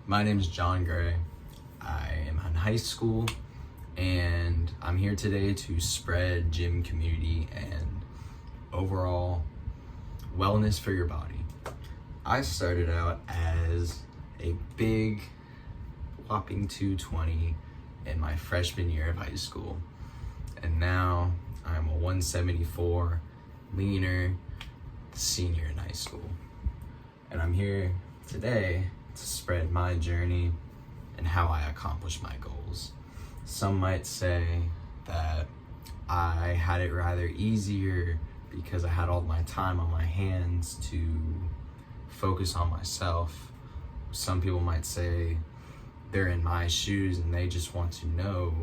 My name is John Gray. I am in high school and I'm here today to spread gym community and overall wellness for your body. I started out as a big whopping 220 in my freshman year of high school, and now I'm a 174 leaner senior in high school. And I'm here today to spread my journey and how I accomplish my goals. Some might say that I had it rather easier because I had all my time on my hands to focus on myself. Some people might say they're in my shoes and they just want to know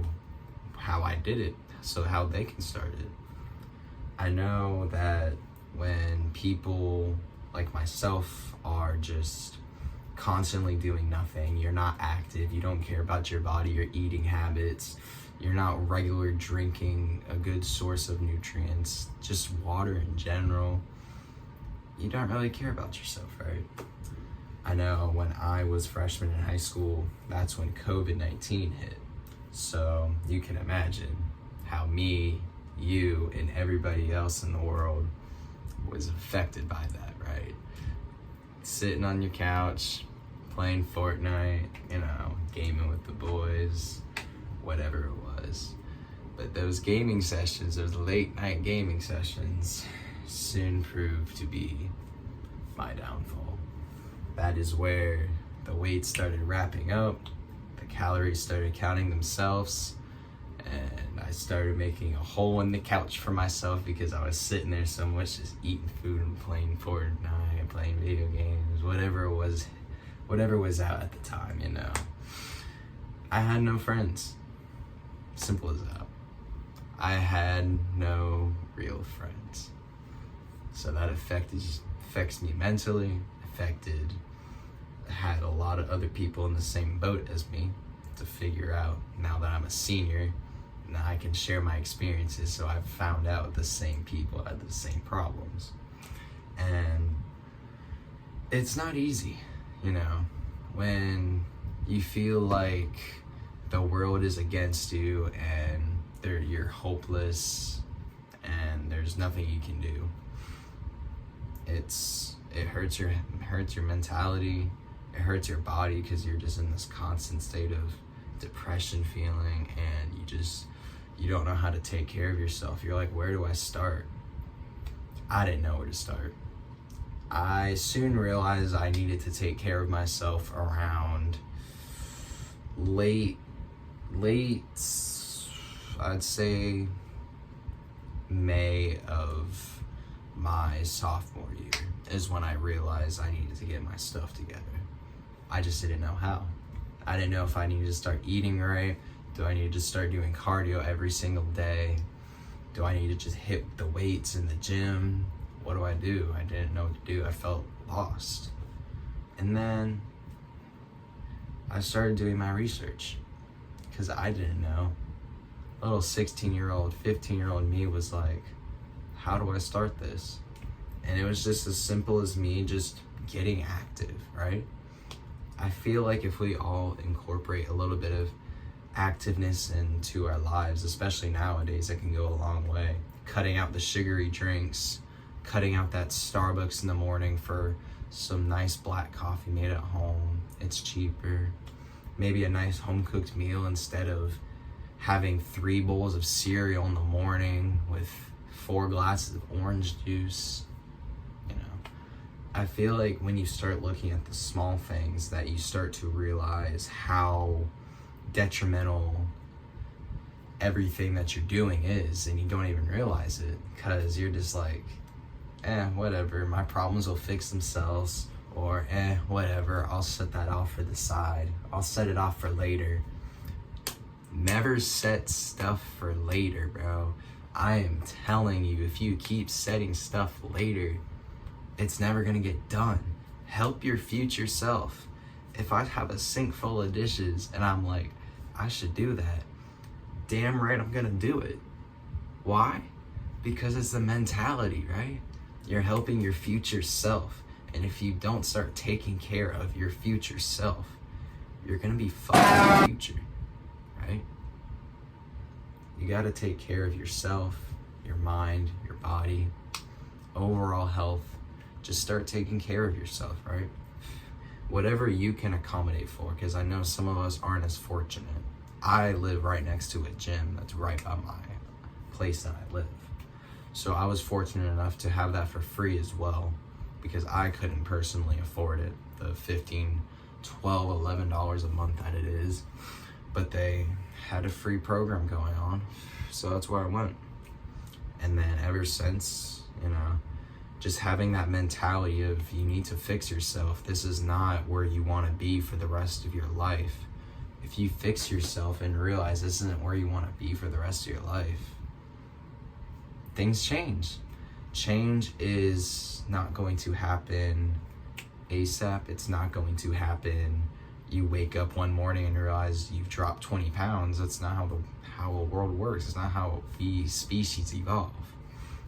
how I did it, so how they can start it. I know that when people like myself are just constantly doing nothing, you're not active, you don't care about your body, your eating habits, you're not regular drinking a good source of nutrients, just water in general, you don't really care about yourself, right? I know when I was freshman in high school, that's when COVID-19 hit. So you can imagine how me, you, and everybody else in the world was affected by that, right? Sitting on your couch, playing Fortnite, gaming with the boys, whatever it was. But those gaming sessions, those late night gaming sessions, soon proved to be my downfall. That is where the weights started wrapping up, the calories started counting themselves, and I started making a hole in the couch for myself because I was sitting there so much just eating food and playing Fortnite, playing video games, whatever was out at the time, I had no friends. Simple as that. I had no real friends. So that affects me mentally, had a lot of other people in the same boat as me to figure out. Now that I'm a senior, now I can share my experiences, so I've found out the same people had the same problems. And it's not easy, when you feel like the world is against you and you're hopeless and there's nothing you can do. It hurts your mentality, it hurts your body because you're just in this constant state of depression feeling, and you don't know how to take care of yourself. You're like, where do I start? I didn't know where to start. I soon realized I needed to take care of myself around late, I'd say May of my sophomore year is when I realized I needed to get my stuff together. I just didn't know how. I didn't know if I needed to start eating right. Do I need to start doing cardio every single day? Do I need to just hit the weights in the gym? What do I do? I didn't know what to do. I felt lost. And then I started doing my research because I didn't know. Little 16-year-old, 15-year-old me was like, how do I start this? And it was just as simple as me just getting active, right? I feel like if we all incorporate a little bit of activeness into our lives, especially nowadays, it can go a long way. Cutting out the sugary drinks, cutting out that Starbucks in the morning for some nice black coffee made at home. It's cheaper. Maybe a nice home-cooked meal instead of having 3 bowls of cereal in the morning with 4 glasses of orange juice. I feel like when you start looking at the small things that you start to realize how detrimental everything that you're doing is, and you don't even realize it because you're just like, whatever, my problems will fix themselves, or whatever, I'll set that off for the side. I'll set it off for later. Never set stuff for later, bro. I am telling you, if you keep setting stuff later, it's never gonna get done. Help your future self. If I have a sink full of dishes and I'm like, I should do that, damn right I'm gonna do it. Why? Because it's the mentality, right? You're helping your future self. And if you don't start taking care of your future self, you're gonna be fucked in the future, right? You gotta take care of yourself, your mind, your body, overall health. Just start taking care of yourself, right? Whatever you can accommodate for, because I know some of us aren't as fortunate. I live right next to a gym that's right by my place that I live. So I was fortunate enough to have that for free as well, because I couldn't personally afford it, the $15, $12, $11 a month that it is. But they had a free program going on, so that's where I went. And then ever since, just having that mentality of you need to fix yourself. This is not where you want to be for the rest of your life. If you fix yourself and realize this isn't where you want to be for the rest of your life, things change. Change is not going to happen ASAP. It's not going to happen. You wake up one morning and realize you've dropped 20 pounds. That's not how the world works. It's not how we species evolve.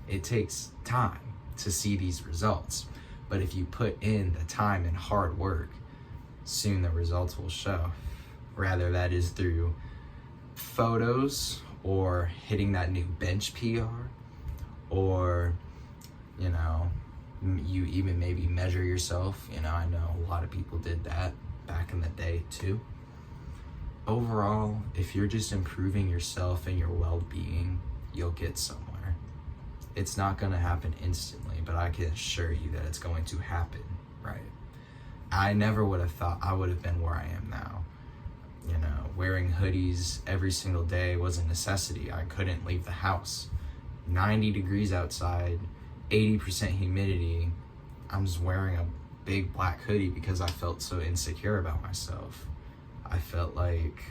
It takes time to see these results. But if you put in the time and hard work, soon the results will show. Rather that is through photos or hitting that new bench PR, or, you even maybe measure yourself. I know a lot of people did that back in the day too. Overall, if you're just improving yourself and your well-being, you'll get somewhere. It's not going to happen instantly, but I can assure you that it's going to happen, right? I never would have thought I would have been where I am now. Wearing hoodies every single day was a necessity. I couldn't leave the house. 90 degrees outside, 80% humidity. I'm just wearing a big black hoodie because I felt so insecure about myself. I felt like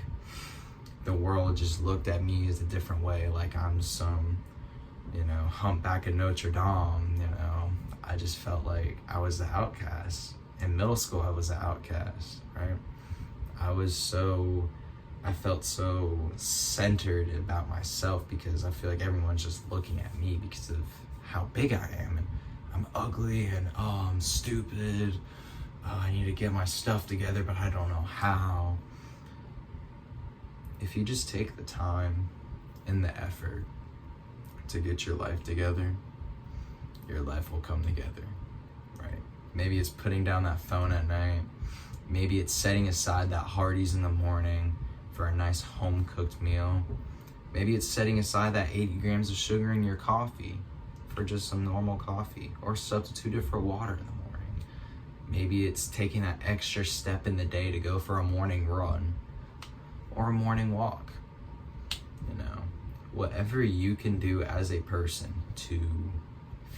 the world just looked at me as a different way, like I'm some, humpback of Notre Dame. I just felt like I was the outcast. In middle school, I was the outcast, right? I felt so centered about myself because I feel like everyone's just looking at me because of how big I am, and I'm ugly, and I'm stupid. I need to get my stuff together, but I don't know how. If you just take the time and the effort to get your life together, your life will come together, right? Maybe it's putting down that phone at night. Maybe it's setting aside that Hardee's in the morning for a nice home-cooked meal. Maybe it's setting aside that 80 grams of sugar in your coffee for just some normal coffee, or substitute it for water in the morning. Maybe it's taking that extra step in the day to go for a morning run or a morning walk. Whatever you can do as a person to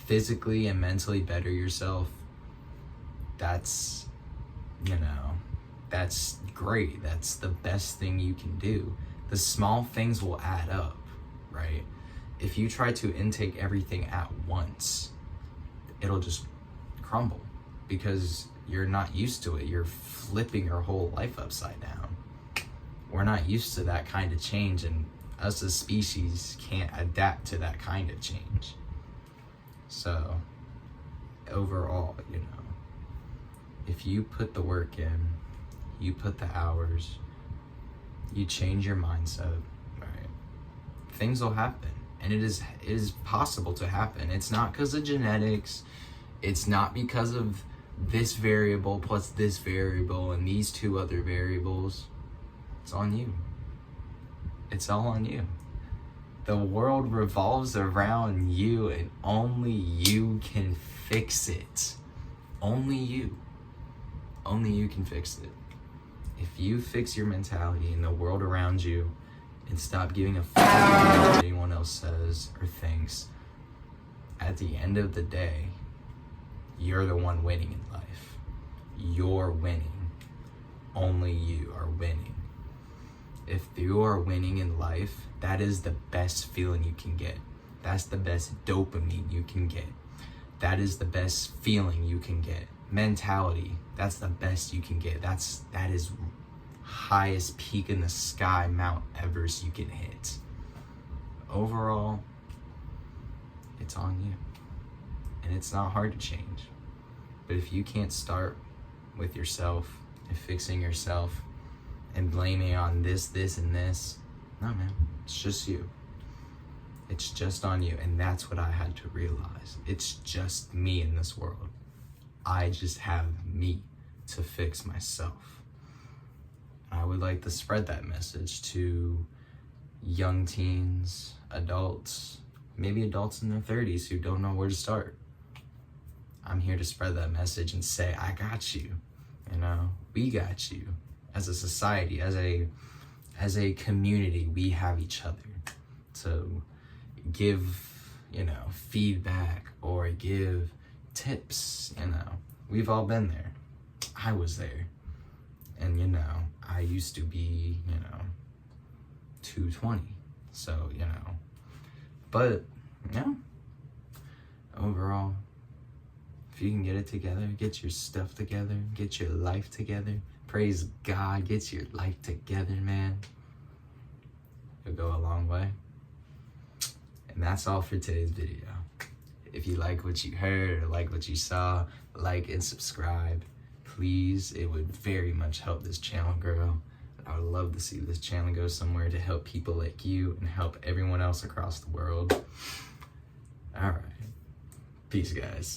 physically and mentally better yourself, that's great. That's the best thing you can do. The small things will add up, right? If you try to intake everything at once, it'll just crumble because you're not used to it. You're flipping your whole life upside down. We're not used to that kind of change, and us as species can't adapt to that kind of change. So overall, if you put the work in, you put the hours, you change your mindset, right? Things will happen, and it is possible to happen. It's not because of genetics. It's not because of this variable plus this variable and these two other variables. It's on you. It's all on you. The world revolves around you, and only you can fix it. Only you. Only you can fix it. If you fix your mentality in the world around you and stop giving a fuck what anyone else says or thinks, at the end of the day, you're the one winning in life. You're winning. Only you are winning. If you are winning in life, that is the best feeling you can get. That's the best dopamine you can get. That is the best feeling you can get. Mentality, that's the best you can get. That is highest peak in the sky, Mount Everest you can hit. Overall, it's on you. And it's not hard to change. But if you can't start with yourself and fixing yourself, and blaming it on this, and this. No, man, it's just you. It's just on you. And that's what I had to realize. It's just me in this world. I just have me to fix myself. I would like to spread that message to young teens, adults, maybe adults in their 30s who don't know where to start. I'm here to spread that message and say, I got you. You know, we got you. As a society, as a community, we have each other to give, you know, feedback or give tips. You know, we've all been there. I was there. And, you know, I used to be, you know, 220. So, you know, but, yeah, overall, if you can get it together, get your stuff together, get your life together, praise God, get your life together, man, it'll go a long way. And that's all for today's video. If you like what you heard or like what you saw, like and subscribe. Please, it would very much help this channel grow. I would love to see this channel go somewhere to help people like you and help everyone else across the world. All right. Peace, guys.